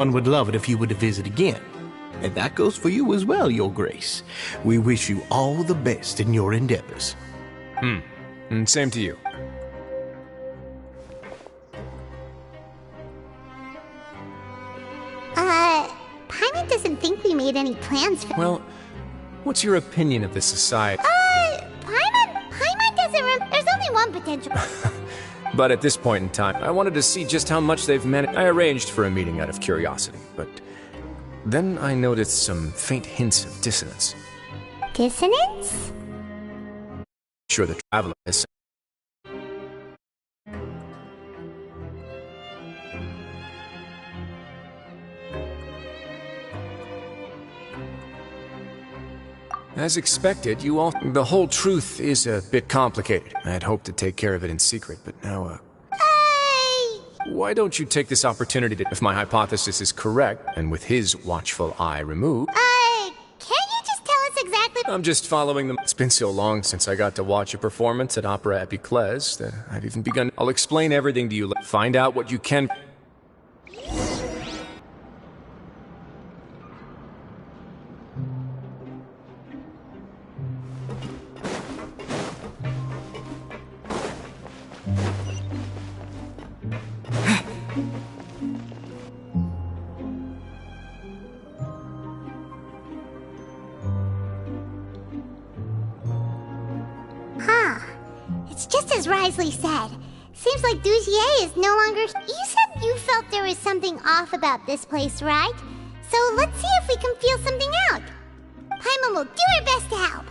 One would love it if you were to visit again. And that goes for you as well, Your Grace. We wish you all the best in your endeavors. And same to you. Paimon doesn't think we made any plans for— Well, what's your opinion of this society? Paimon doesn't there's only one potential— But at this point in time, I wanted to see just how much they've managed. I arranged for a meeting out of curiosity, but then I noticed some faint hints of dissonance. Dissonance? Sure, the traveler has. As expected, you all. The whole truth is a bit complicated. I had hoped to take care of it in secret, but now, Why don't you take this opportunity to, if my hypothesis is correct, and with his watchful eye removed. Can't you just tell us exactly— I'm just following them. It's been so long since I got to watch a performance at Opera Epiclese that I've even begun. I'll explain everything to you. Find out what you can. It's just as Risley said. Seems like Dugier is no longer— You said you felt there was something off about this place, right? So let's see if we can feel something out. Paimon will do her best to help.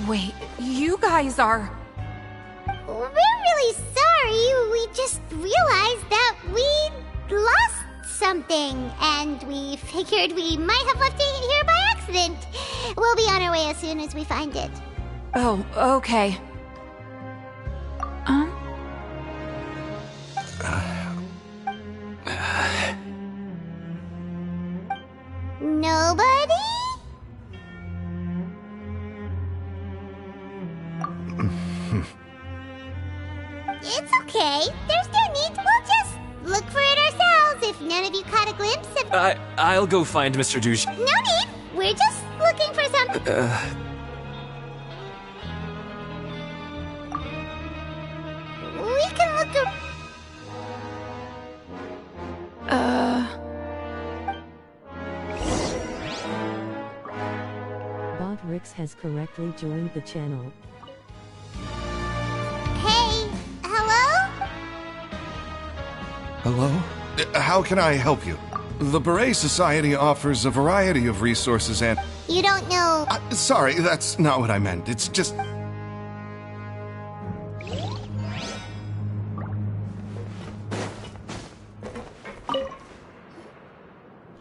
Wait, you guys are... We're really sorry. We just realized that we lost something, and we figured we might have left it here by accident. We'll be on our way as soon as we find it. Oh, okay. Nobody? It's okay. There's no need. We'll just look for it ourselves if none of you caught a glimpse of— I'll go find Mr. Douche. No need. We're just looking for some— We can look Bob Ricks has correctly joined the channel. Hey, hello? Hello? How can I help you? The Beret Society offers a variety of resources and— You don't know— Sorry, that's not what I meant. It's just—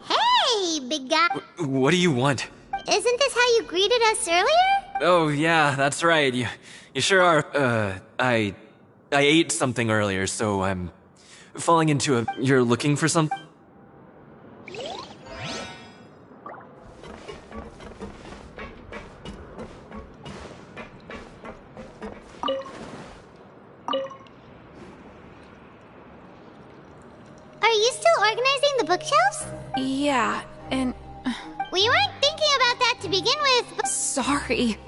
Hey, big guy. What do you want? Isn't this how you greeted us earlier? Oh, yeah, that's right. You sure are. I ate something earlier, so I'm falling into a— You're looking for some— Are you still organizing the bookshelves? Yeah, and... We weren't thinking about that to begin with, but— Sorry.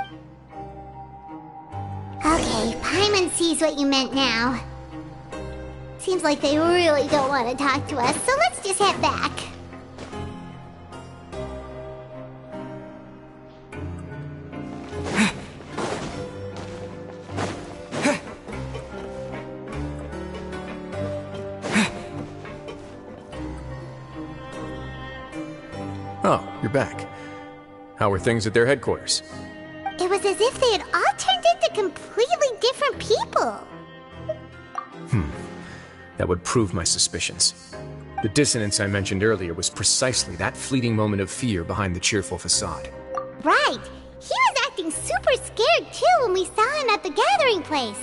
Okay, Paimon sees what you meant now. Seems like they really don't want to talk to us, so let's just head back. Oh, you're back. How were things at their headquarters? It was as if they had all turned into completely different people. That would prove my suspicions. The dissonance I mentioned earlier was precisely that fleeting moment of fear behind the cheerful facade. Right. He was acting super scared too when we saw him at the gathering place.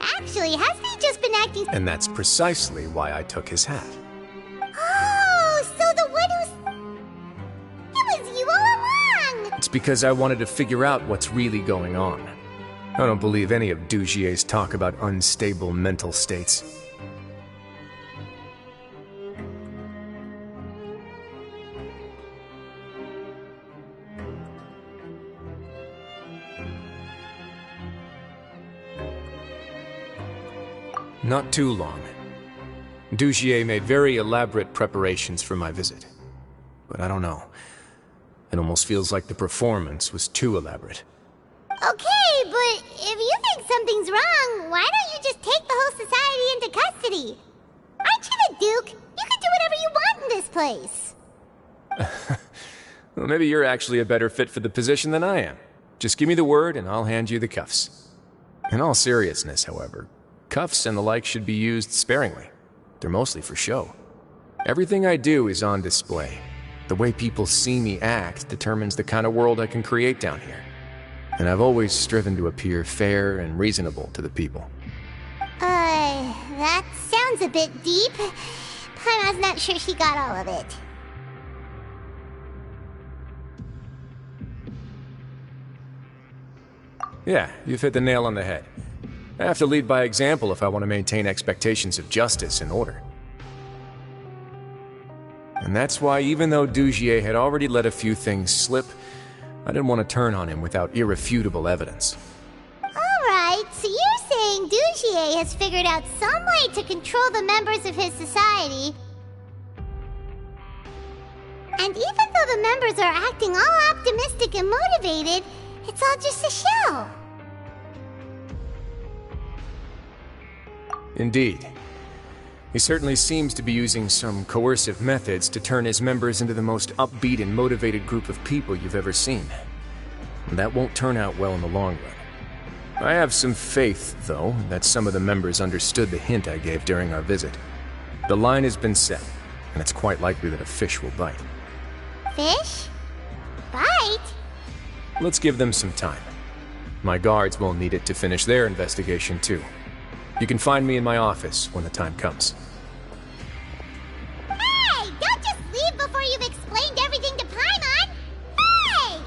Actually, hasn't he just been acting— And that's precisely why I took his hat. Oh, because I wanted to figure out what's really going on. I don't believe any of Dugier's talk about unstable mental states. Not too long. Dugier made very elaborate preparations for my visit. But I don't know. It almost feels like the performance was too elaborate. Okay, but if you think something's wrong, why don't you just take the whole society into custody? Aren't you the Duke? You can do whatever you want in this place. Well, maybe you're actually a better fit for the position than I am. Just give me the word and I'll hand you the cuffs. In all seriousness, however, cuffs and the like should be used sparingly. They're mostly for show. Everything I do is on display. The way people see me act determines the kind of world I can create down here. And I've always striven to appear fair and reasonable to the people. That sounds a bit deep. Paimon's not sure she got all of it. Yeah, you've hit the nail on the head. I have to lead by example if I want to maintain expectations of justice and order. And that's why, even though Dugier had already let a few things slip, I didn't want to turn on him without irrefutable evidence. Alright, so you're saying Dugier has figured out some way to control the members of his society. And even though the members are acting all optimistic and motivated, it's all just a show. Indeed. He certainly seems to be using some coercive methods to turn his members into the most upbeat and motivated group of people you've ever seen. And that won't turn out well in the long run. I have some faith, though, that some of the members understood the hint I gave during our visit. The line has been set, and it's quite likely that a fish will bite. Fish? Bite? Let's give them some time. My guards will need it to finish their investigation, too. You can find me in my office when the time comes. Hey! Don't just leave before you've explained everything to Paimon! Hey!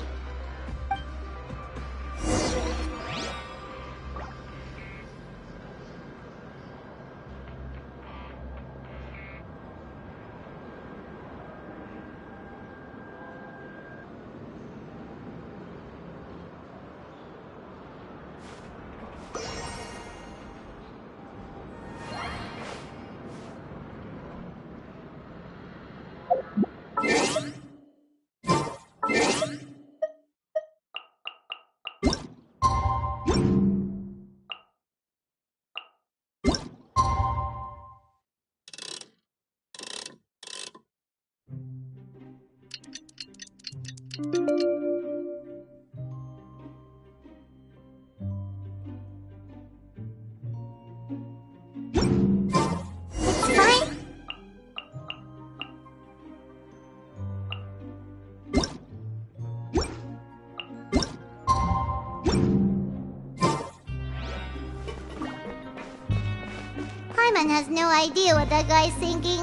Paimon has no idea what that guy's thinking.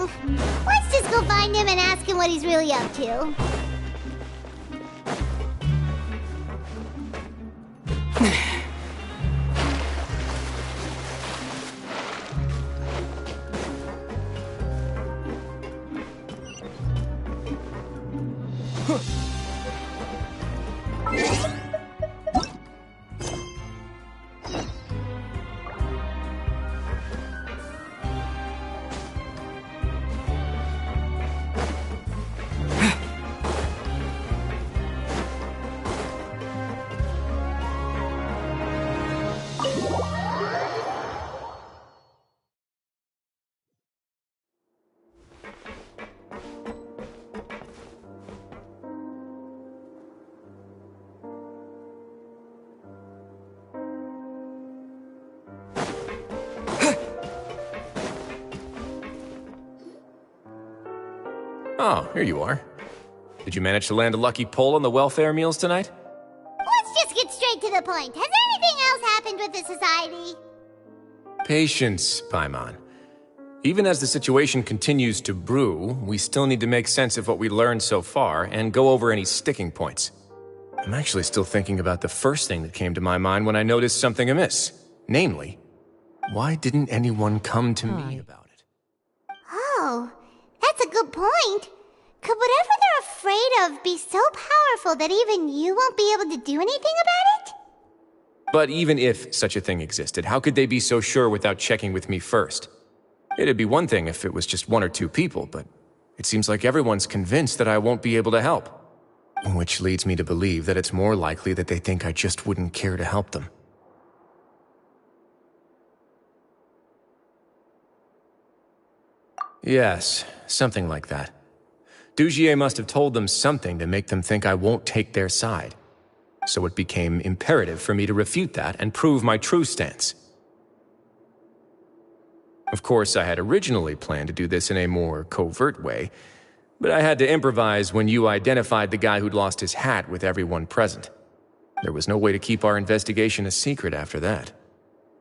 Let's just go find him and ask him what he's really up to. Oh, here you are. Did you manage to land a lucky pull on the welfare meals tonight? Let's just get straight to the point. Has anything else happened with the society? Patience, Paimon. Even as the situation continues to brew, we still need to make sense of what we learned so far and go over any sticking points. I'm actually still thinking about the first thing that came to my mind when I noticed something amiss. Namely, why didn't anyone come to me about it? Oh, that's a good point. Could whatever they're afraid of be so powerful that even you won't be able to do anything about it? But even if such a thing existed, how could they be so sure without checking with me first? It'd be one thing if it was just one or two people, but it seems like everyone's convinced that I won't be able to help. Which leads me to believe that it's more likely that they think I just wouldn't care to help them. Yes, something like that. Dugier must have told them something to make them think I won't take their side. So it became imperative for me to refute that and prove my true stance. Of course, I had originally planned to do this in a more covert way, but I had to improvise when you identified the guy who'd lost his hat with everyone present. There was no way to keep our investigation a secret after that.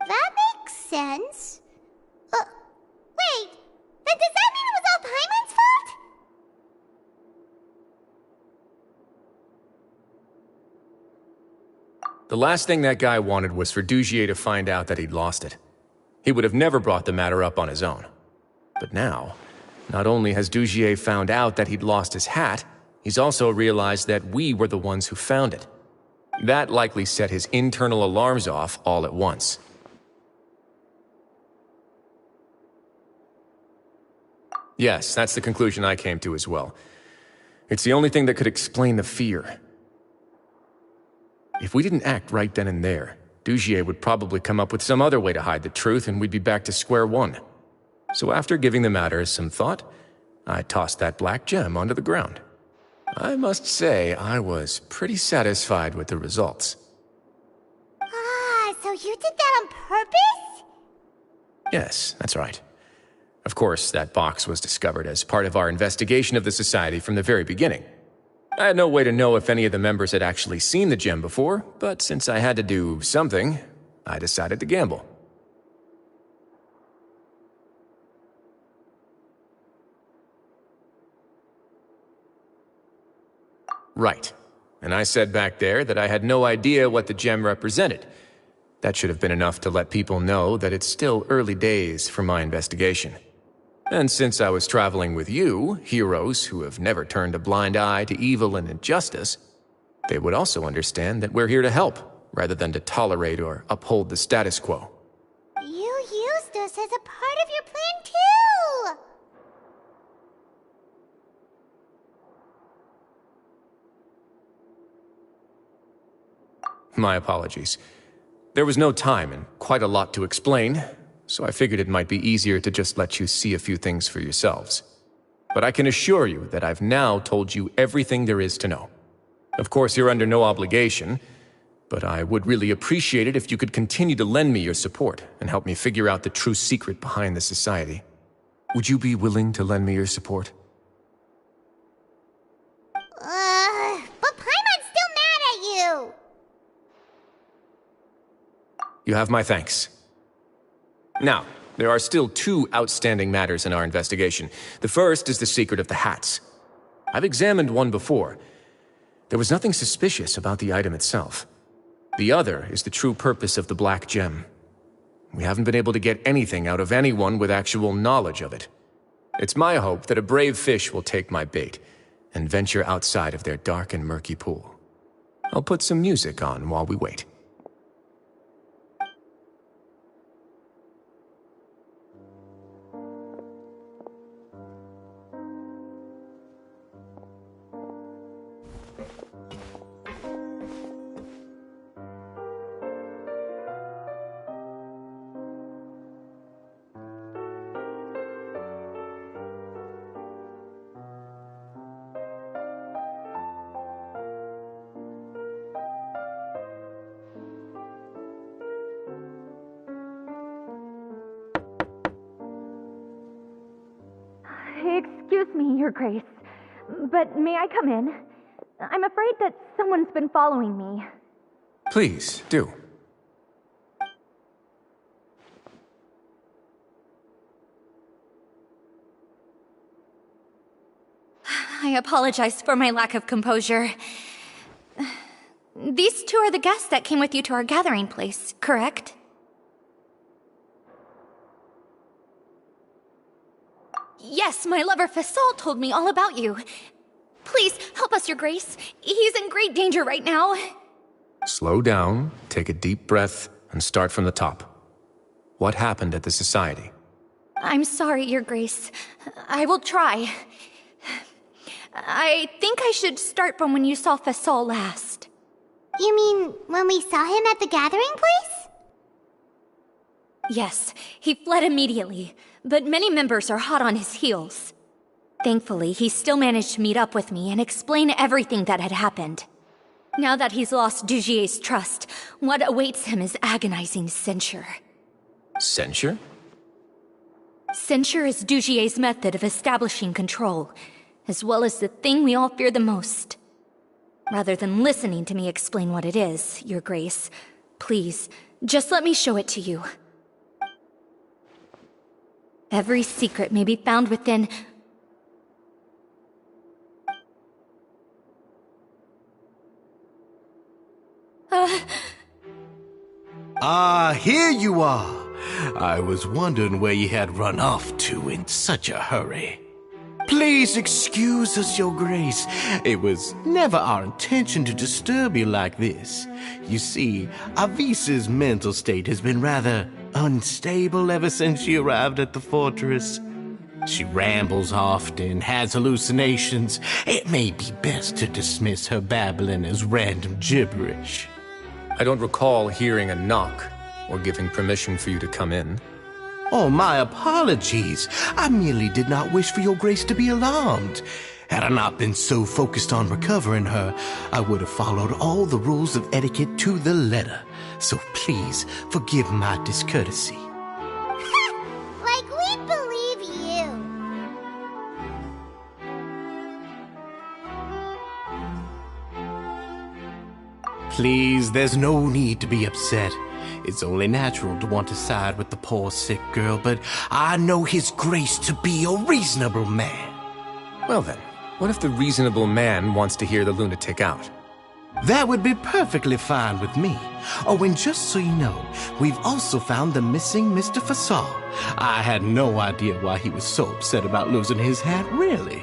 That makes sense. Wait, then does that mean it was all Paimon's fault? The last thing that guy wanted was for Dugier to find out that he'd lost it. He would have never brought the matter up on his own. But now, not only has Dugier found out that he'd lost his hat, he's also realized that we were the ones who found it. That likely set his internal alarms off all at once. Yes, that's the conclusion I came to as well. It's the only thing that could explain the fear. If we didn't act right then and there, Dugier would probably come up with some other way to hide the truth and we'd be back to square one. So after giving the matter some thought, I tossed that black gem onto the ground. I must say, I was pretty satisfied with the results. So you did that on purpose? Yes, that's right. Of course, that box was discovered as part of our investigation of the Society from the very beginning. I had no way to know if any of the members had actually seen the gem before, but since I had to do something, I decided to gamble. Right. And I said back there that I had no idea what the gem represented. That should have been enough to let people know that it's still early days for my investigation. And since I was traveling with you, heroes who have never turned a blind eye to evil and injustice, they would also understand that we're here to help, rather than to tolerate or uphold the status quo. You used us as a part of your plan too! My apologies. There was no time and quite a lot to explain, so I figured it might be easier to just let you see a few things for yourselves. But I can assure you that I've now told you everything there is to know. Of course, you're under no obligation, but I would really appreciate it if you could continue to lend me your support and help me figure out the true secret behind the Society. Would you be willing to lend me your support? But Paimon's still mad at you! You have my thanks. Now, there are still two outstanding matters in our investigation. The first is the secret of the hats. I've examined one before. There was nothing suspicious about the item itself. The other is the true purpose of the black gem. We haven't been able to get anything out of anyone with actual knowledge of it. It's my hope that a brave fish will take my bait and venture outside of their dark and murky pool. I'll put some music on while we wait. Excuse me, Your Grace, but may I come in? I'm afraid that someone's been following me. Please, do. I apologize for my lack of composure. these two are the guests that came with you to our gathering place, correct? Yes, my lover Fasol told me all about you. Please, help us, Your Grace. He's in great danger right now. Slow down, take a deep breath, and start from the top. What happened at the Society? I'm sorry, Your Grace. I will try. I think I should start from when you saw Fasol last. You mean when we saw him at the gathering place? Yes, he fled immediately, but many members are hot on his heels. Thankfully, he still managed to meet up with me and explain everything that had happened. Now that he's lost Dugier's trust, what awaits him is agonizing censure. Censure? Censure is Dugier's method of establishing control, as well as the thing we all fear the most. Rather than listening to me explain what it is, Your Grace, please, just let me show it to you. Every secret may be found within... Here you are. I was wondering where you had run off to in such a hurry. Please excuse us, Your Grace. It was never our intention to disturb you like this. You see, Avisa's mental state has been rather unstable ever since she arrived at the fortress. She rambles often, has hallucinations. It may be best to dismiss her babbling as random gibberish. I don't recall hearing a knock or giving permission for you to come in. Oh, my apologies. I merely did not wish for Your Grace to be alarmed. Had I not been so focused on recovering her, I would have followed all the rules of etiquette to the letter. So please, forgive my discourtesy. Like we believe you. Please, there's no need to be upset. It's only natural to want to side with the poor sick girl, but I know His Grace to be a reasonable man. Well then, what if the reasonable man wants to hear the lunatic out? That would be perfectly fine with me. Oh, and just so you know, we've also found the missing Mr. Fasol. I had no idea why he was so upset about losing his hat, really.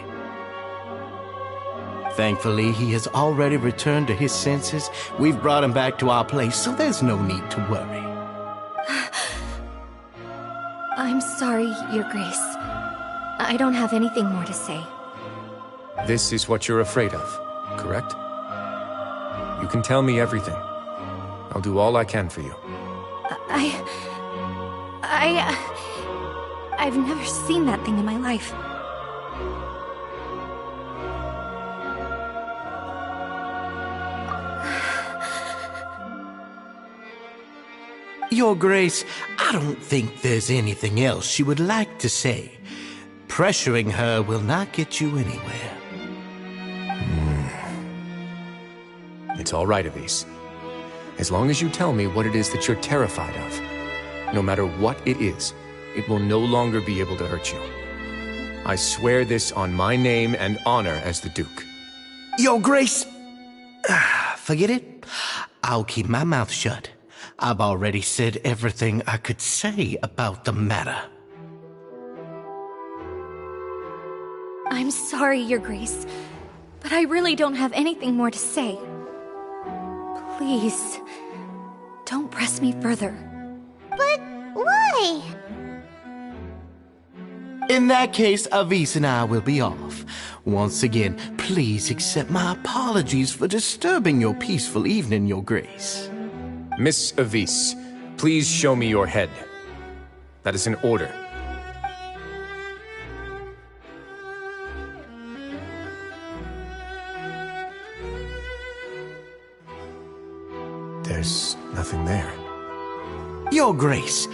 Thankfully, he has already returned to his senses. We've brought him back to our place, so there's no need to worry. I'm sorry, Your Grace. I don't have anything more to say. This is what you're afraid of, correct? You can tell me everything. I'll do all I can for you. I've never seen that thing in my life. Your Grace, I don't think there's anything else she would like to say. Pressuring her will not get you anywhere. It's all right, Avise. As long as you tell me what it is that you're terrified of, no matter what it is, it will no longer be able to hurt you. I swear this on my name and honor as the Duke. Your Grace, forget it. I'll keep my mouth shut. I've already said everything I could say about the matter. I'm sorry, Your Grace, but I really don't have anything more to say. Please, don't press me further. But why? In that case, Avise and I will be off. Once again, please accept my apologies for disturbing your peaceful evening, Your Grace. Miss Avise, please show me your head. That is an order. There's nothing there. Your Grace,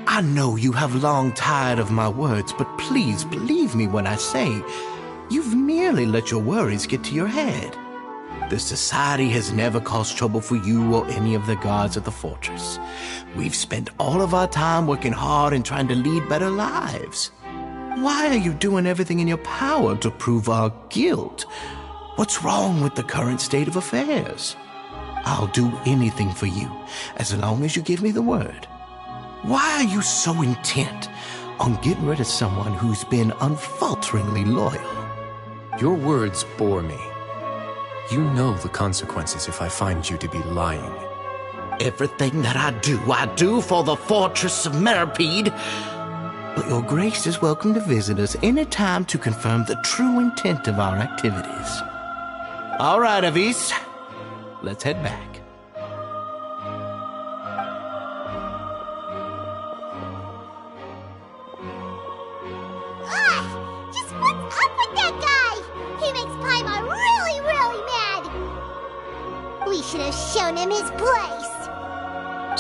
I know you have long tired of my words, but please believe me when I say you've merely let your worries get to your head. The Society has never caused trouble for you or any of the guards at the fortress. We've spent all of our time working hard and trying to lead better lives. Why are you doing everything in your power to prove our guilt? What's wrong with the current state of affairs? I'll do anything for you, as long as you give me the word. Why are you so intent on getting rid of someone who's been unfalteringly loyal? Your words bore me. You know the consequences if I find you to be lying. Everything that I do for the Fortress of Meripede. But your grace is welcome to visit us any time to confirm the true intent of our activities. All right, Avis. Let's head back. Just what's up with that guy? He makes Paimon really, really mad. We should have shown him his place.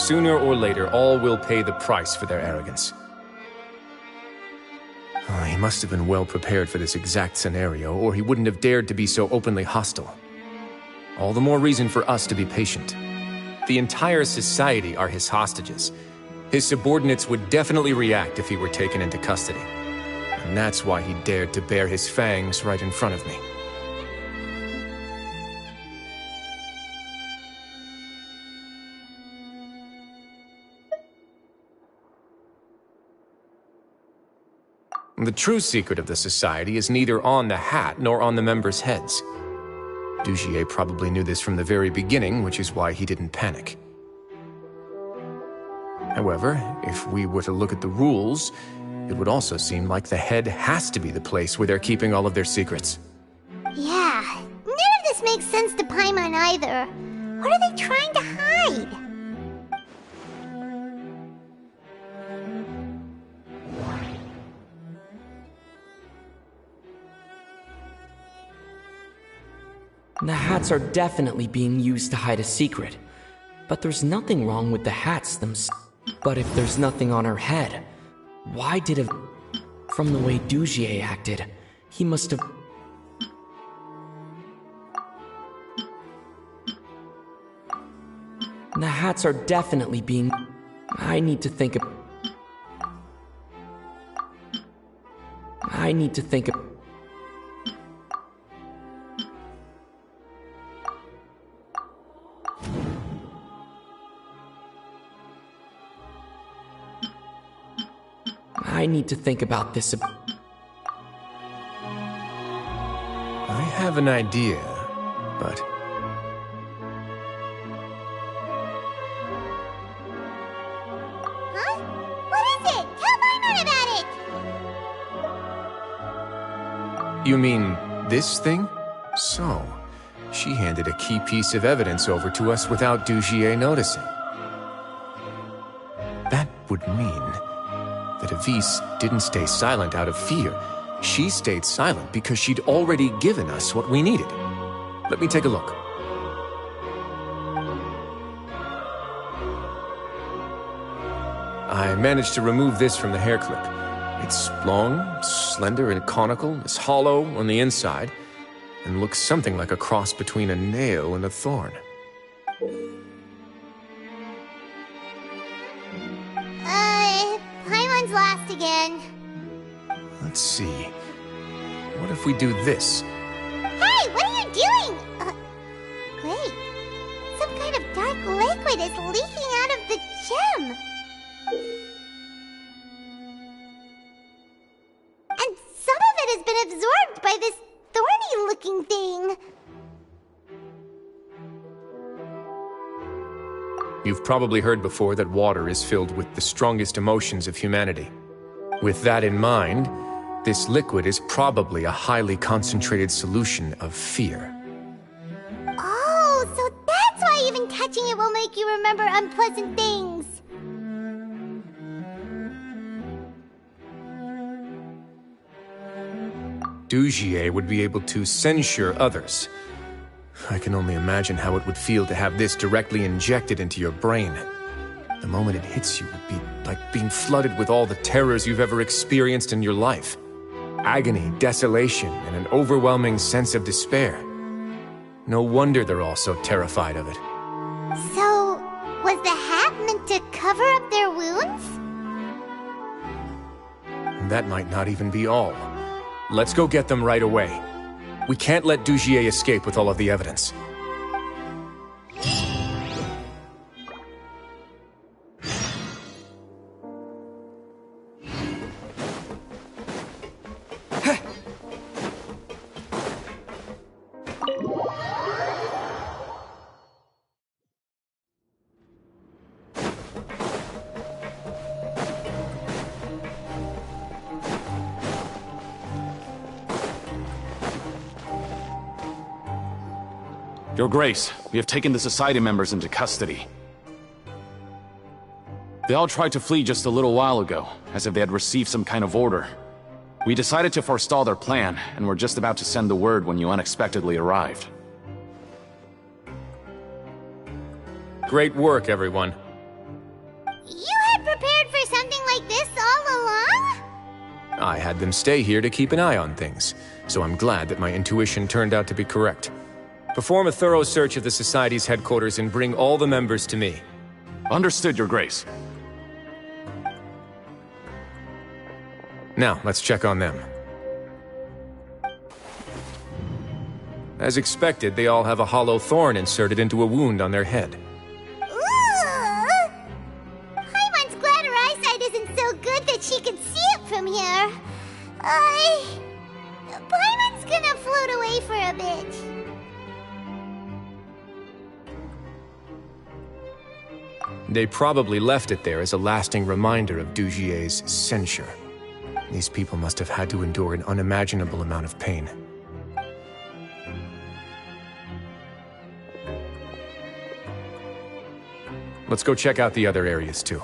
Sooner or later, all will pay the price for their arrogance. He must have been well prepared for this exact scenario, or he wouldn't have dared to be so openly hostile. All the more reason for us to be patient. The entire society are his hostages. His subordinates would definitely react if he were taken into custody. And that's why he dared to bare his fangs right in front of me. The true secret of the society is neither on the hat nor on the members' heads. Dugier probably knew this from the very beginning, which is why he didn't panic. However, if we were to look at the rules, it would also seem like the head has to be the place where they're keeping all of their secrets. Yeah, none of this makes sense to Paimon either. What are they trying to hide? The hats are definitely being used to hide a secret. But there's nothing wrong with the hats themselves. But if there's nothing on her head, why did a... From the way Dugier acted, he must have... The hats are definitely being... I need to think of... I need to think of... I need to think about this. I have an idea, but... Huh? What is it? Tell Paimon about it! You mean this thing? So, she handed a key piece of evidence over to us without Dugier noticing. That would mean that Avis didn't stay silent out of fear. She stayed silent because she'd already given us what we needed. Let me take a look. I managed to remove this from the hair clip. It's long, slender, and conical. It's hollow on the inside, and looks something like a cross between a nail and a thorn. Paimon's last again. Let's see. What if we do this? Hey, what are you doing? Wait. Some kind of dark liquid is leaking out of the gem. And some of it has been absorbed by this thorny-looking thing. You've probably heard before that water is filled with the strongest emotions of humanity. With that in mind, this liquid is probably a highly concentrated solution of fear. Oh, so that's why even touching it will make you remember unpleasant things. Dugier would be able to censure others. I can only imagine how it would feel to have this directly injected into your brain. The moment it hits you would be like being flooded with all the terrors you've ever experienced in your life. Agony, desolation, and an overwhelming sense of despair. No wonder they're all so terrified of it. So, was the hat meant to cover up their wounds? And that might not even be all. Let's go get them right away. We can't let Dugier escape with all of the evidence. Your Grace, we have taken the Society members into custody. They all tried to flee just a little while ago, as if they had received some kind of order. We decided to forestall their plan, and were just about to send the word when you unexpectedly arrived. Great work, everyone. You had prepared for something like this all along? I had them stay here to keep an eye on things, so I'm glad that my intuition turned out to be correct. Perform a thorough search of the Society's headquarters and bring all the members to me. Understood, Your Grace. Now, let's check on them. As expected, they all have a hollow thorn inserted into a wound on their head. Ooh! Paimon's glad her eyesight isn't so good that she can see it from here. Paimon's gonna float away for a bit. They probably left it there as a lasting reminder of Dugier's censure. These people must have had to endure an unimaginable amount of pain. Let's go check out the other areas too.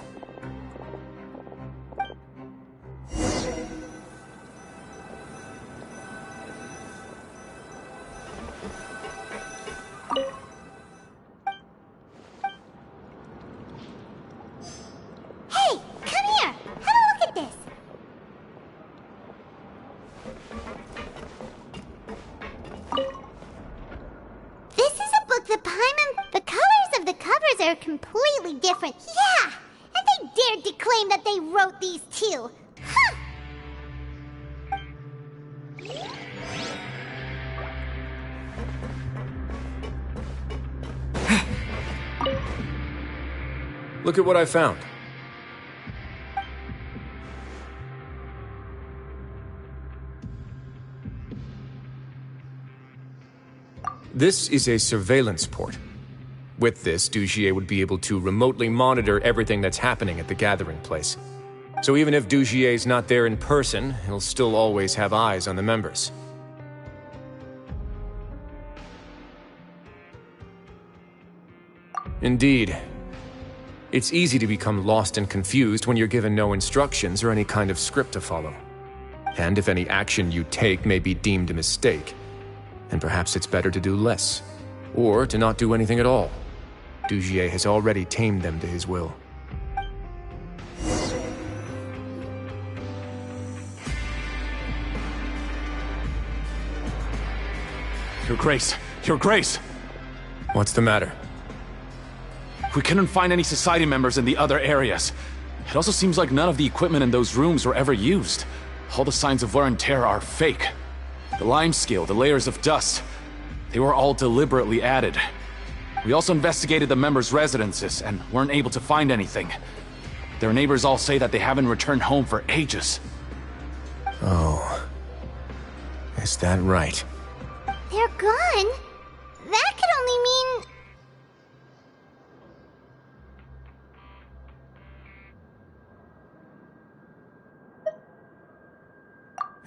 Hey, come here! Have a look at this! This is a book that Paimon... The colors of the covers are completely different. Yeah! And they dared to claim that they wrote these too. Huh! Look at what I found. This is a surveillance port. With this, Dugier would be able to remotely monitor everything that's happening at the gathering place. So even if Dugier's not there in person, he'll still always have eyes on the members. Indeed. It's easy to become lost and confused when you're given no instructions or any kind of script to follow. And if any action you take may be deemed a mistake, then perhaps it's better to do less, or to not do anything at all. Dugier has already tamed them to his will. Your Grace! Your Grace! What's the matter? We couldn't find any Society members in the other areas. It also seems like none of the equipment in those rooms were ever used. All the signs of wear and tear are fake. The lime scale, the layers of dust, they were all deliberately added. We also investigated the members' residences and weren't able to find anything. Their neighbors all say that they haven't returned home for ages. Oh. Is that right? They're gone? That could only mean...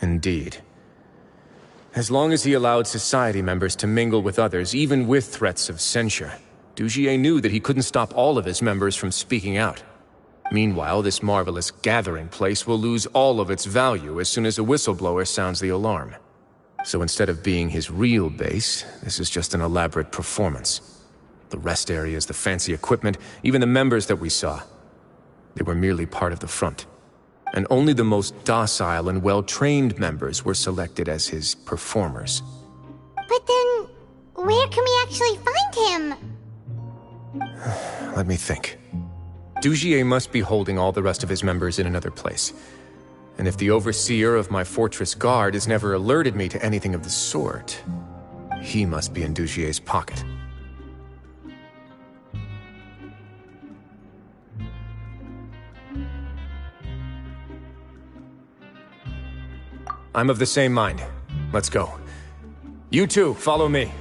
Indeed. As long as he allowed Society members to mingle with others, even with threats of censure, Dugier knew that he couldn't stop all of his members from speaking out. Meanwhile, this marvelous gathering place will lose all of its value as soon as a whistleblower sounds the alarm. So instead of being his real base, this is just an elaborate performance. The rest areas, the fancy equipment, even the members that we saw, they were merely part of the front. And only the most docile and well-trained members were selected as his performers. But then, where can we actually find him? Let me think. Dugier must be holding all the rest of his members in another place. And if the overseer of my fortress guard has never alerted me to anything of the sort, he must be in Dugier's pocket. I'm of the same mind. Let's go. You two, follow me.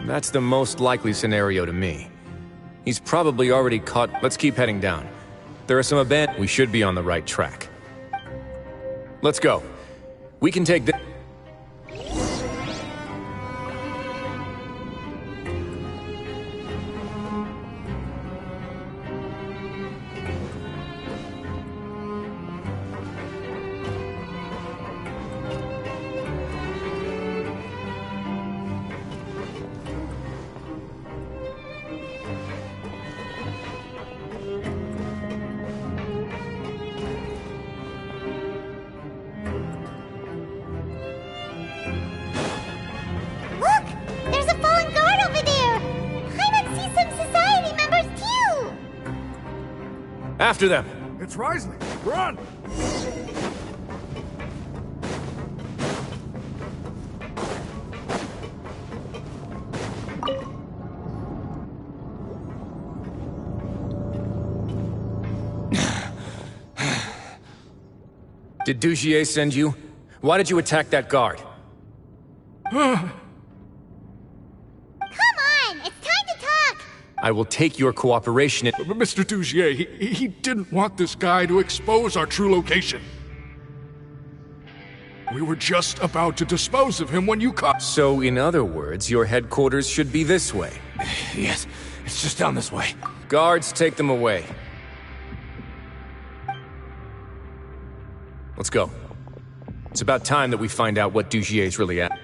That's the most likely scenario to me. He's probably already caught. Let's keep heading down. There are some abandoned. We should be on the right track. Let's go. We can take this. After them! It's Risley! Run! Did Dugier send you? Why did you attack that guard? I will take your cooperation. Mr. Dugier, he didn't want this guy to expose our true location. We were just about to dispose of him when you caught. So, in other words, your headquarters should be this way. Yes, it's just down this way. Guards, take them away. Let's go. It's about time that we find out what Dugier's really at.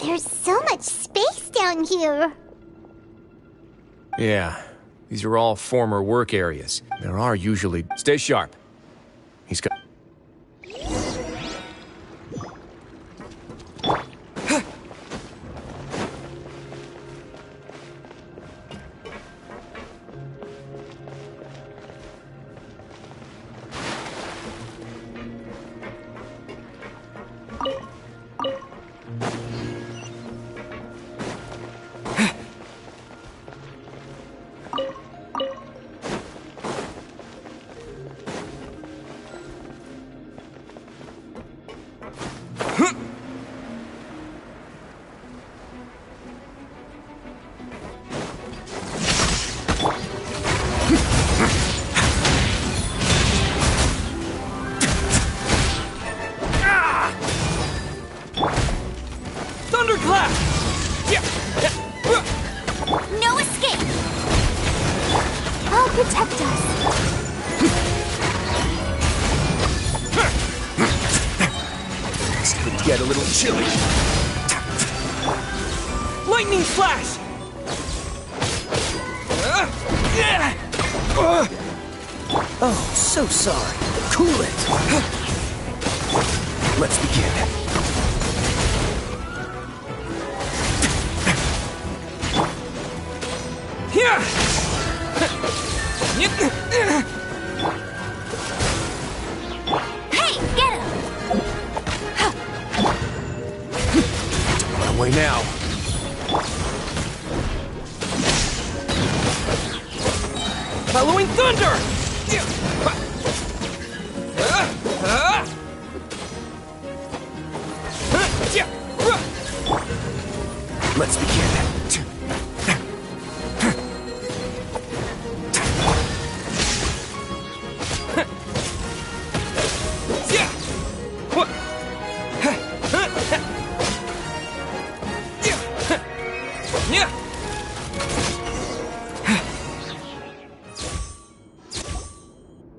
There's so much space down here. Yeah, these are all former work areas. There are usually... Stay sharp. He's got... No escape! I'll protect us. This could get a little chilly. Lightning flash! Oh, so sorry. Cool it. Let's begin. Hey, get him! Run away now. Following thunder! Let's begin.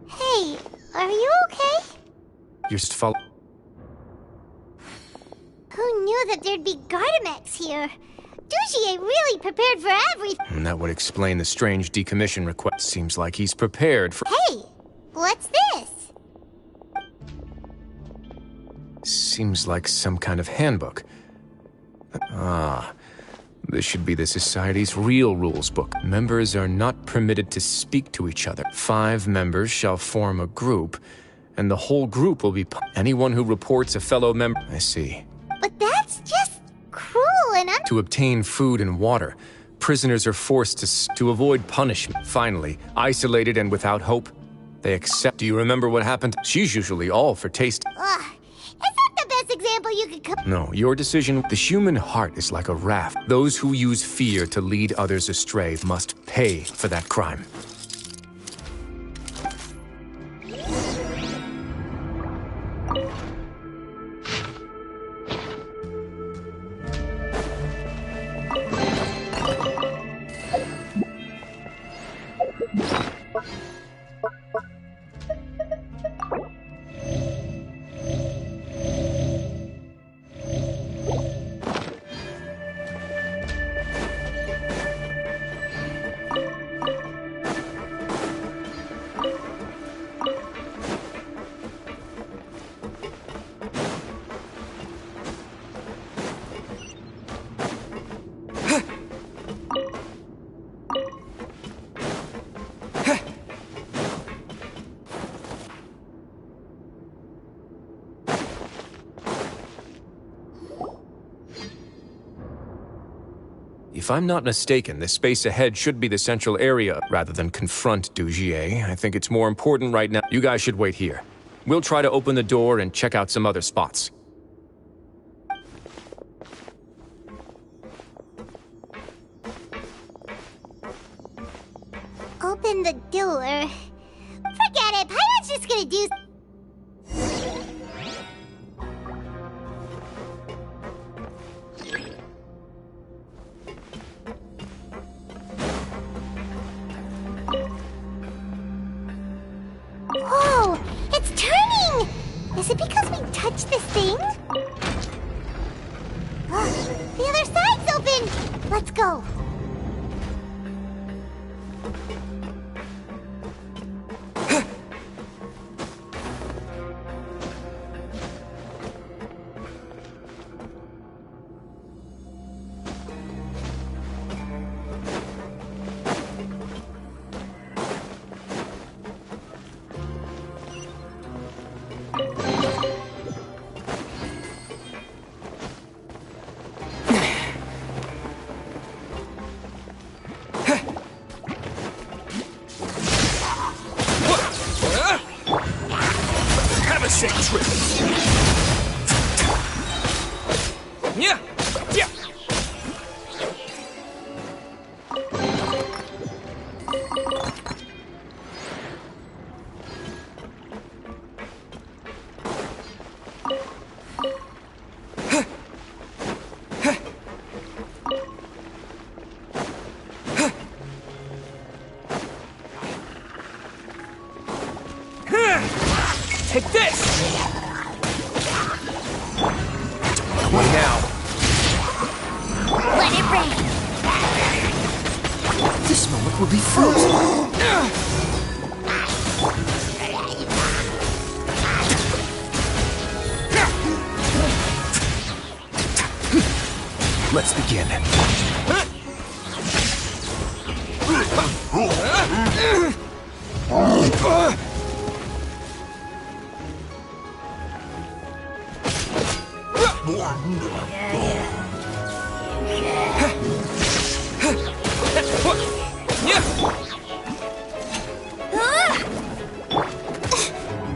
Hey, are you okay? You're just follow. Who knew that there'd be Gardamex here? Dugier really prepared for everything. And that would explain the strange decommission request. Seems like he's prepared for. Hey, what's this? Seems like some kind of handbook. Ah, this should be the Society's real rules book. Members are not permitted to speak to each other. 5 members shall form a group, and the whole group will be. Anyone who reports a fellow member. I see. But that's just cruel and To obtain food and water, prisoners are forced to avoid punishment. Finally, isolated and without hope, they accept. Do you remember what happened? She's usually all for taste. Ugh, is that the best example you could come? No, your decision. The human heart is like a raft. Those who use fear to lead others astray must pay for that crime. If I'm not mistaken, the space ahead should be the central area. Rather than confront Dugier, I think it's more important right now. You guys should wait here. We'll try to open the door and check out some other spots. Open the door. Forget it, Pirate's just gonna do... Whoa! It's turning! Is it because we touched this thing? The other side's open! Let's go! Have a safe trip. Yeah. Yeah. Take this! What now? Let it rain! This moment will be frozen. Let's begin.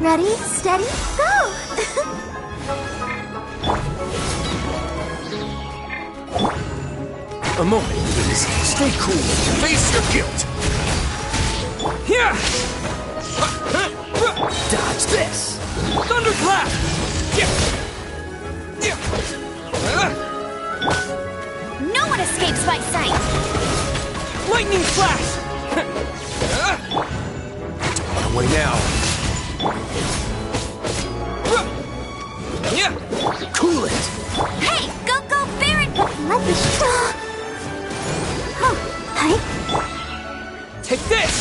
Ready, steady, go! A moment, please. Stay cool. Face your guilt. Here! Dodge this! Thunderclap! No one escapes my sight! Lightning flash! Away now. Cool it! Hey, go, Baron! Let me straw. Oh, hi. Take this!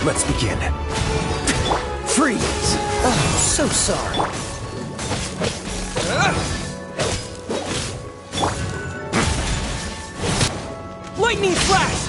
Let's begin. Freeze! Oh, so sorry. Lightning flash!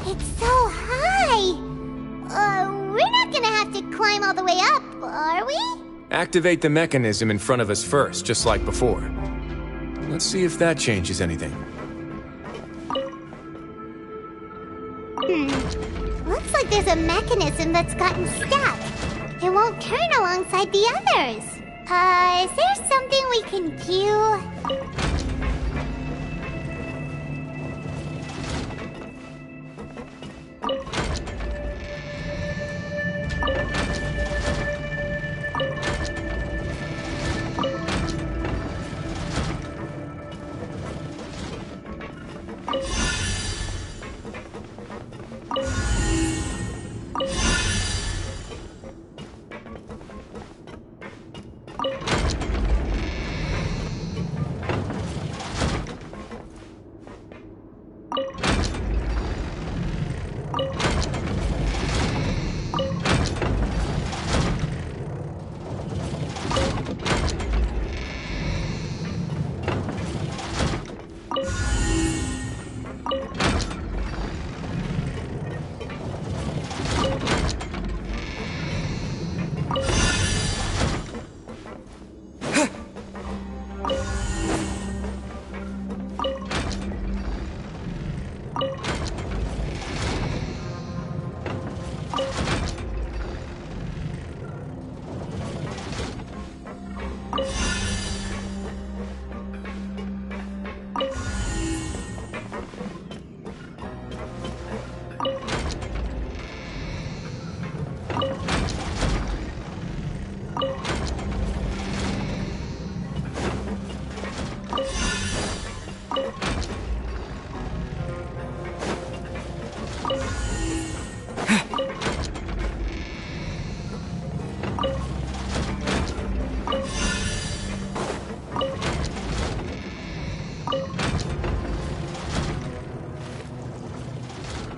It's so high. We're not gonna have to climb all the way up, are we? Activate the mechanism in front of us first, just like before. Let's see if that changes anything. Looks like there's a mechanism that's gotten stuck. It won't turn alongside the others. Is there something we can do?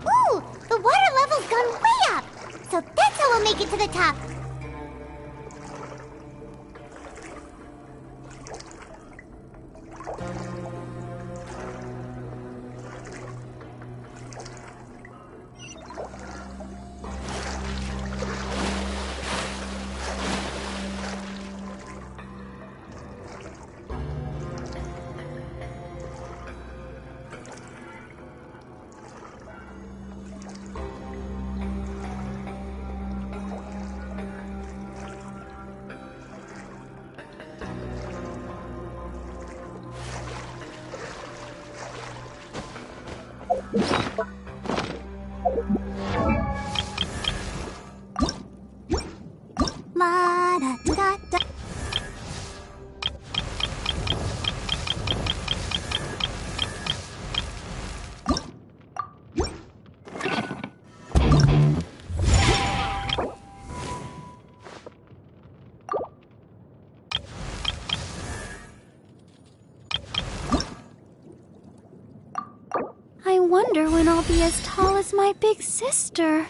Ooh, the water level's gone way up. So that's how we'll make it to the top. La da da da. I wonder when I'll be as tall as my big sister.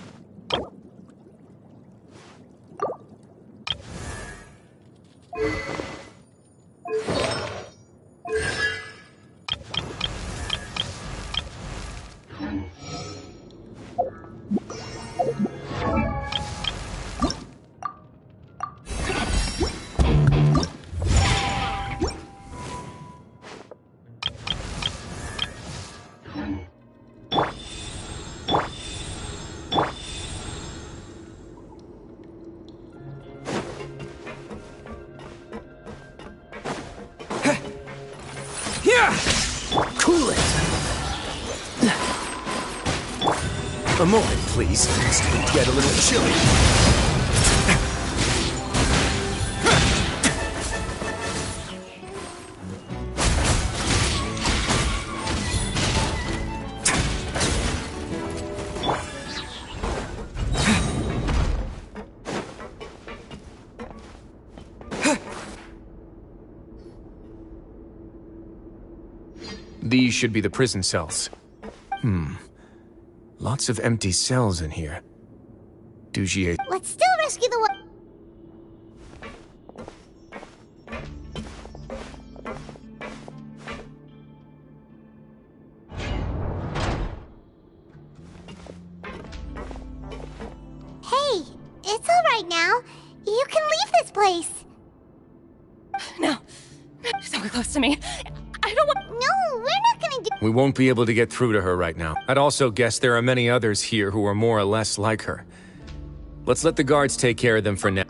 Cool it! A moment, please. It's going to get a little chilly. These should be the prison cells. Lots of empty cells in here. Dugier. Let's still rescue the one. Hey, it's all right now. You can leave this place. No. Don't get close to me. I don't want... No, we're not gonna do... We won't be able to get through to her right now. I'd also guess there are many others here who are more or less like her. Let's let the guards take care of them for now.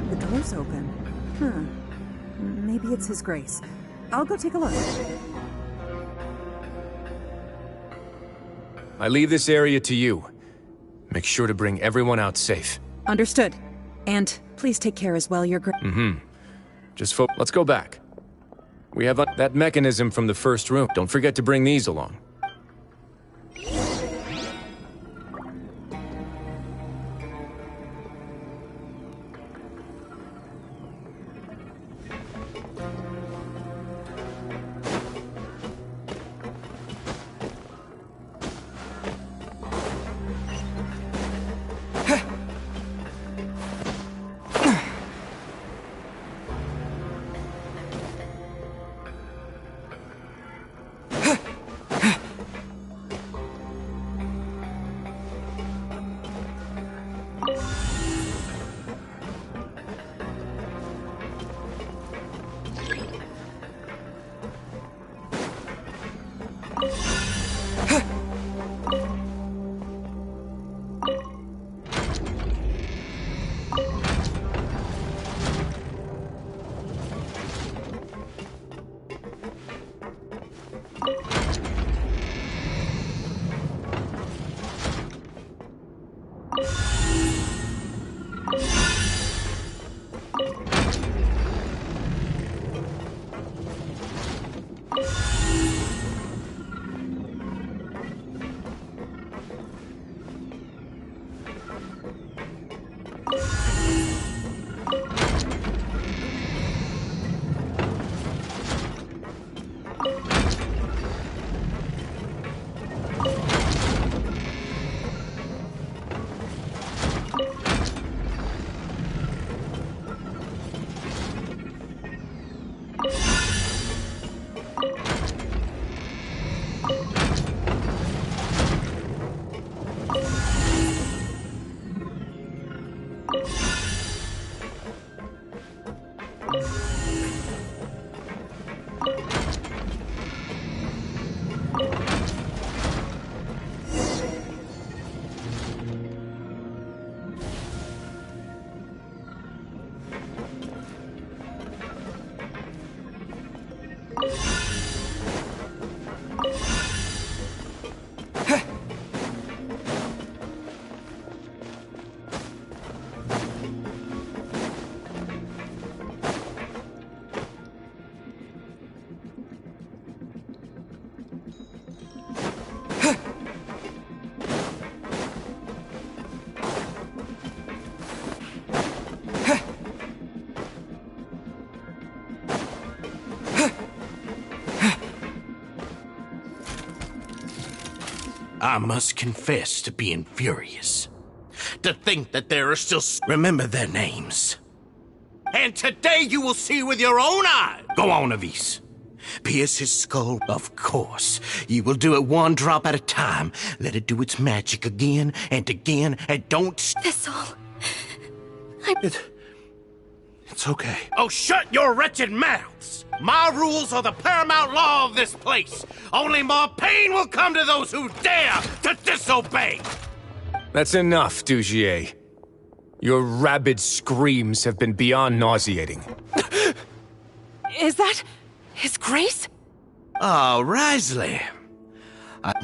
The door's open. Maybe it's His Grace. I'll go take a look. I leave this area to you. Make sure to bring everyone out safe. Understood. And please take care as well, Your Grace. Let's go back. We have that mechanism from the first room. Don't forget to bring these along. I must confess to being furious. To think that there are still... Remember their names. And today you will see with your own eyes. Go on, Avis. Pierce his skull, of course. You will do it one drop at a time. Let it do its magic again and again, and don't... Thistle. It's okay. Oh, shut your wretched mouths! My rules are the paramount law of this place. Only more pain will come to those who dare to disobey. That's enough, Dugier. Your rabid screams have been beyond nauseating. Is that His Grace? Oh, Risley.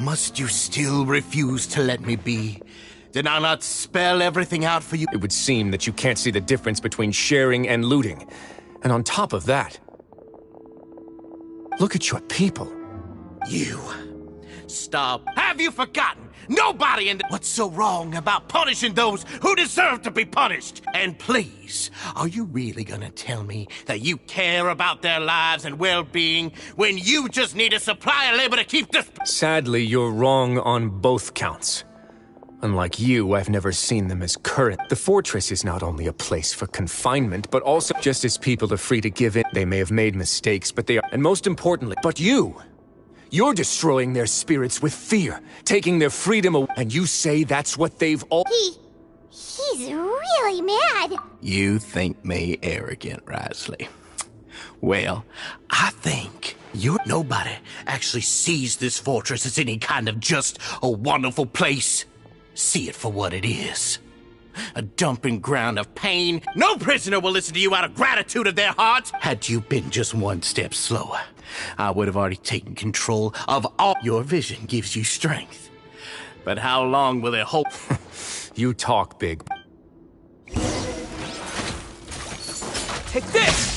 Must you still refuse to let me be? Did I not spell everything out for you? It would seem that you can't see the difference between sharing and looting. And on top of that, look at your people. You. Stop. Have you forgotten? Nobody in the... What's so wrong about punishing those who deserve to be punished? And please, are you really gonna tell me that you care about their lives and well-being when you just need a supply of labor to keep this... Sadly, you're wrong on both counts. Unlike you, I've never seen them as current. The fortress is not only a place for confinement, but also just as people are free to give in. They may have made mistakes, but they are... And most importantly, but you! You're destroying their spirits with fear, taking their freedom away, and you say that's what they've all... He's really mad. You think me arrogant, Risley. Well, I think nobody actually sees this fortress as any kind of just a wonderful place. See it for what it is. A dumping ground of pain. No prisoner will listen to you out of gratitude of their hearts. Had you been just one step slower, I would have already taken control of all. Your vision gives you strength. But how long will it hold? You talk big. Take this!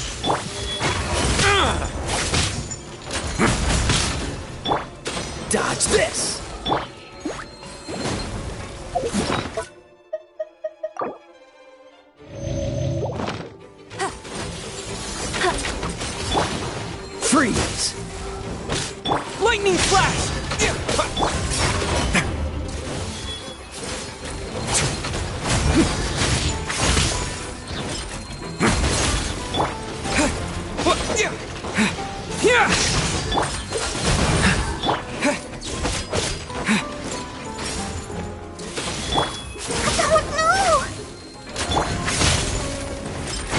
Dodge this! Freeze! Lightning flash!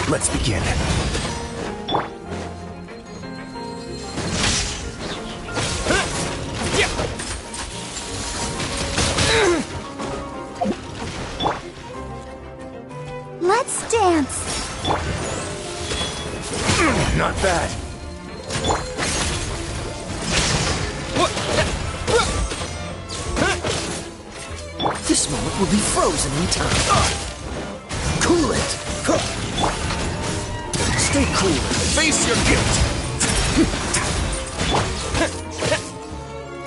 Let's begin. Let's dance. Not bad. This moment will be frozen in time. Cool it. Stay cool and face your guilt.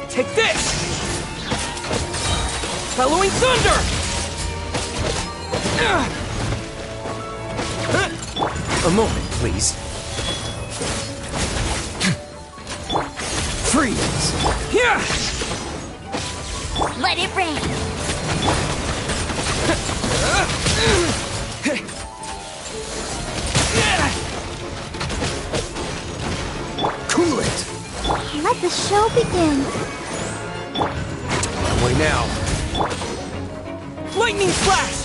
Take this! Bellowing thunder! A moment, please. Freeze! Let it rain. Cool it! Let the show begin. My way now. Lightning flash!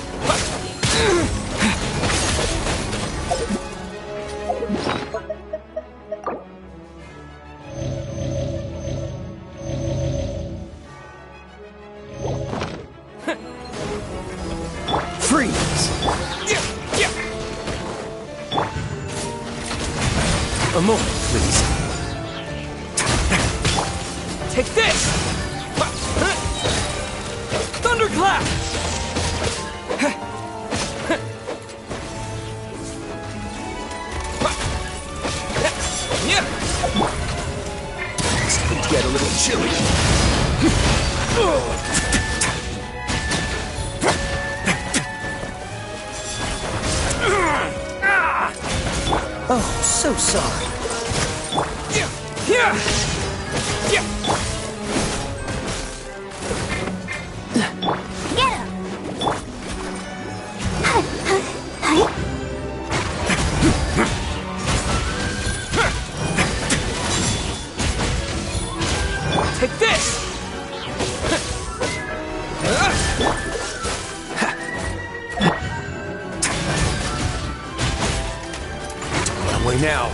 Freeze! A moment, please. Take this! Thunderclap! It's going to get a little chilly. Oh, so sorry. Don't run away now.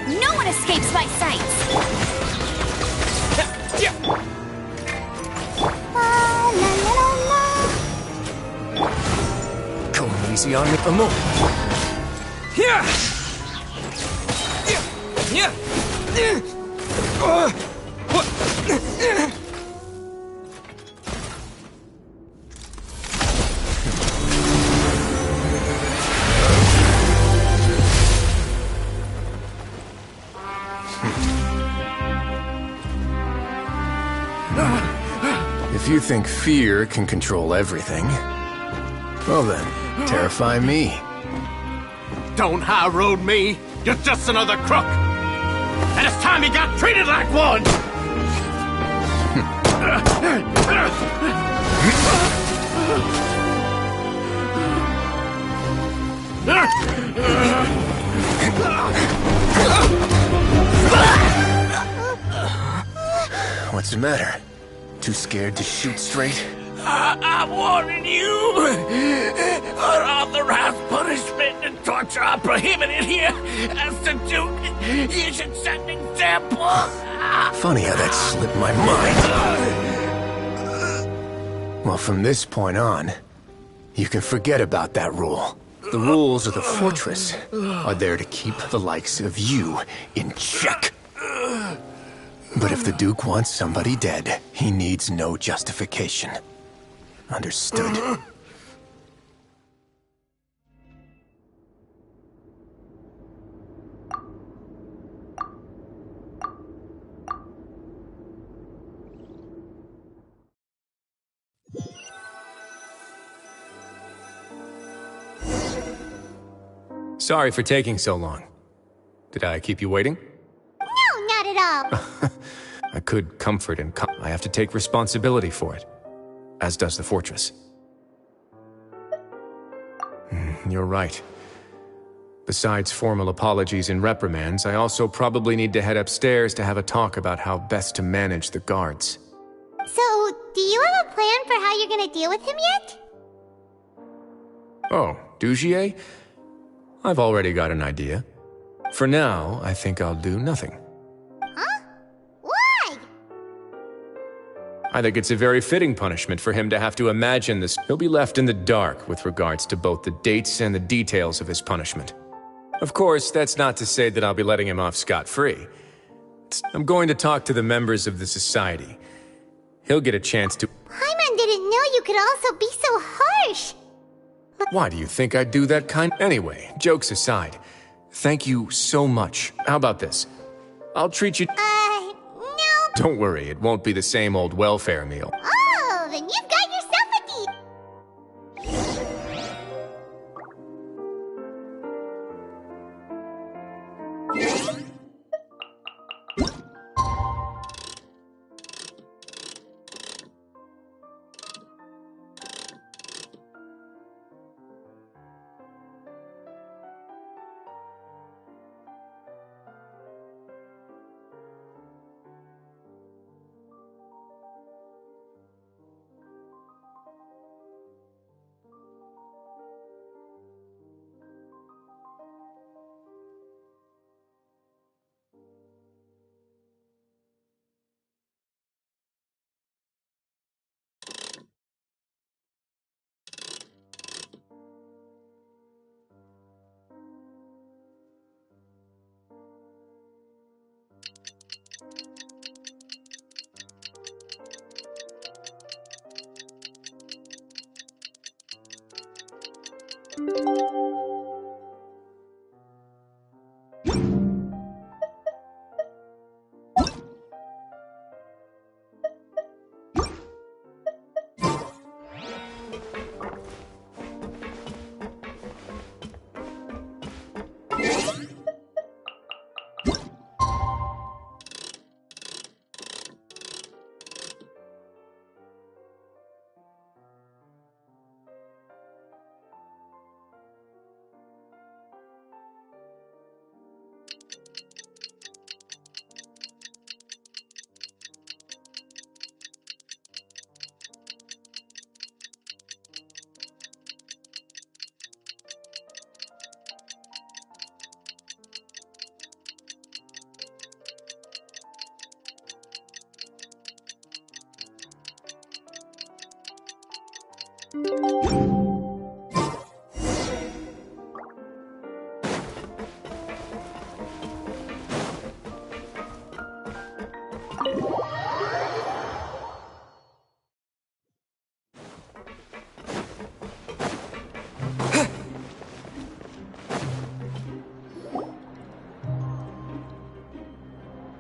No one escapes my sights! Go easy on me a moment. Yeah. If you think fear can control everything, well then, terrify me. Don't high road me. You're just another crook. And it's time you got treated like one. What's the matter? Too scared to shoot straight? I'm warning you. Unauthorized punishment and torture are prohibited here. As the Duke, you should set an example. Funny how that slipped my mind. Well, from this point on, you can forget about that rule. The rules of the fortress are there to keep the likes of you in check. But if the Duke wants somebody dead, he needs no justification. Understood. Sorry for taking so long. Did I keep you waiting? No, not at all. I could comfort and I have to take responsibility for it, as does the fortress. You're right. Besides formal apologies and reprimands, I also probably need to head upstairs to have a talk about how best to manage the guards. So, do you have a plan for how you're gonna deal with him yet? Oh, Dugier? I've already got an idea. For now, I think I'll do nothing. Huh? Why? I think it's a very fitting punishment for him to have to imagine this. He'll be left in the dark with regards to both the dates and the details of his punishment. Of course, that's not to say that I'll be letting him off scot-free. I'm going to talk to the members of the society. He'll get a chance to— Paimon didn't know you could also be so harsh. Why do you think I'd do that kind— Anyway, jokes aside, thank you so much. How about this? I'll treat you— no. Don't worry, it won't be the same old welfare meal. Oh, then you've got yourself a deal.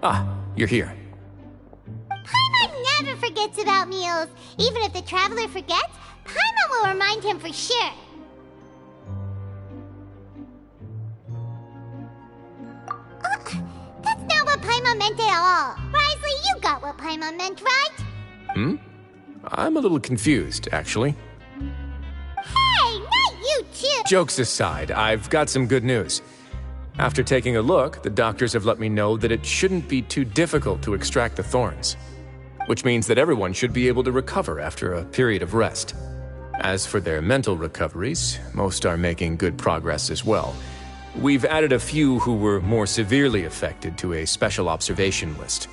Ah, you're here. Paimon never forgets about meals. Even if the traveler forgets, Paimon will remind him for sure. That's not what Paimon meant at all. Risley, you got what Paimon meant, right? I'm a little confused, actually. Hey, not you too! Jokes aside, I've got some good news. After taking a look, the doctors have let me know that it shouldn't be too difficult to extract the thorns, which means that everyone should be able to recover after a period of rest. As for their mental recoveries, most are making good progress as well. We've added a few who were more severely affected to a special observation list.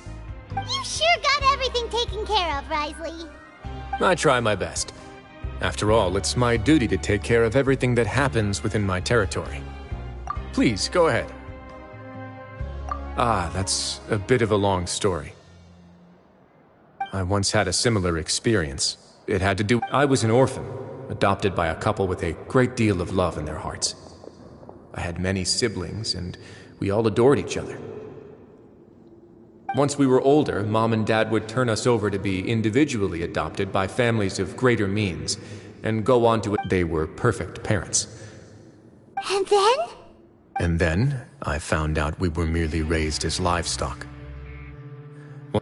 You sure got everything taken care of, Risley. I try my best. After all, it's my duty to take care of everything that happens within my territory. Please, go ahead. That's a bit of a long story. I once had a similar experience. It had to do... I was an orphan, adopted by a couple with a great deal of love in their hearts. I had many siblings, and we all adored each other. Once we were older, Mom and Dad would turn us over to be individually adopted by families of greater means, and go on to it. They were perfect parents. And then? And then, I found out we were merely raised as livestock.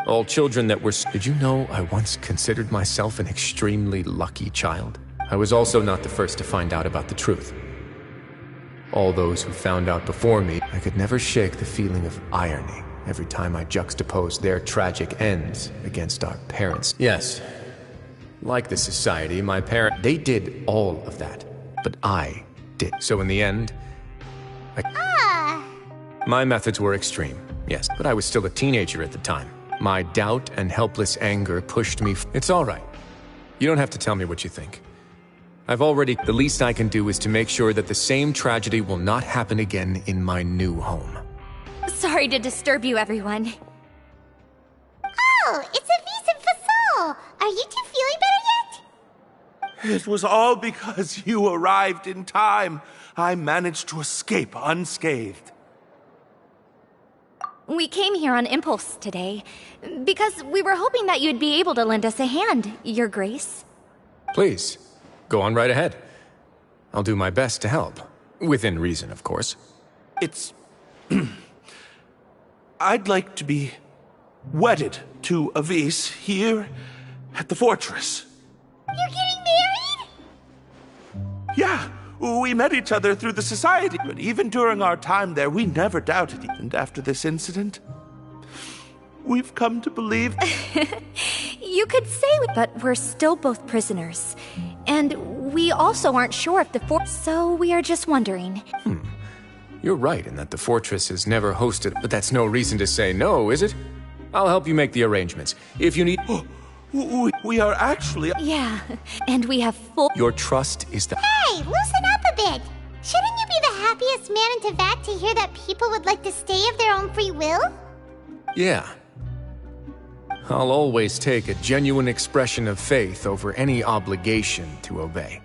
All children that were... Did you know I once considered myself an extremely lucky child? I was also not the first to find out about the truth. All those who found out before me, I could never shake the feeling of irony every time I juxtaposed their tragic ends against our parents. Yes, like the society, my parents, they did all of that, but I did. So in the end, my methods were extreme, yes, but I was still a teenager at the time. My doubt and helpless anger pushed me. It's all right. You don't have to tell me what you think. The least I can do is to make sure that the same tragedy will not happen again in my new home. Sorry to disturb you, everyone. Oh, it's Avis and Fasol. Are you two feeling better yet? It was all because you arrived in time. I managed to escape unscathed. We came here on impulse today, because we were hoping that you'd be able to lend us a hand, Your Grace. Please, go on right ahead. I'll do my best to help. Within reason, of course. It's... I'd like to be wedded to Avis here at the fortress. You're getting married? Yeah, we met each other through the society, but even during our time there, we never doubted it. And after this incident, we've come to believe... You could say, but we're still both prisoners. And we also aren't sure if the so we are just wondering. You're right in that the fortress has never hosted, but that's no reason to say no, is it? I'll help you make the arrangements. If you need... We are actually... Yeah, and we have full... Your trust is the... Hey, loosen up a bit. Shouldn't you be the happiest man in Teyvat to hear that people would like to stay of their own free will? Yeah. I'll always take a genuine expression of faith over any obligation to obey.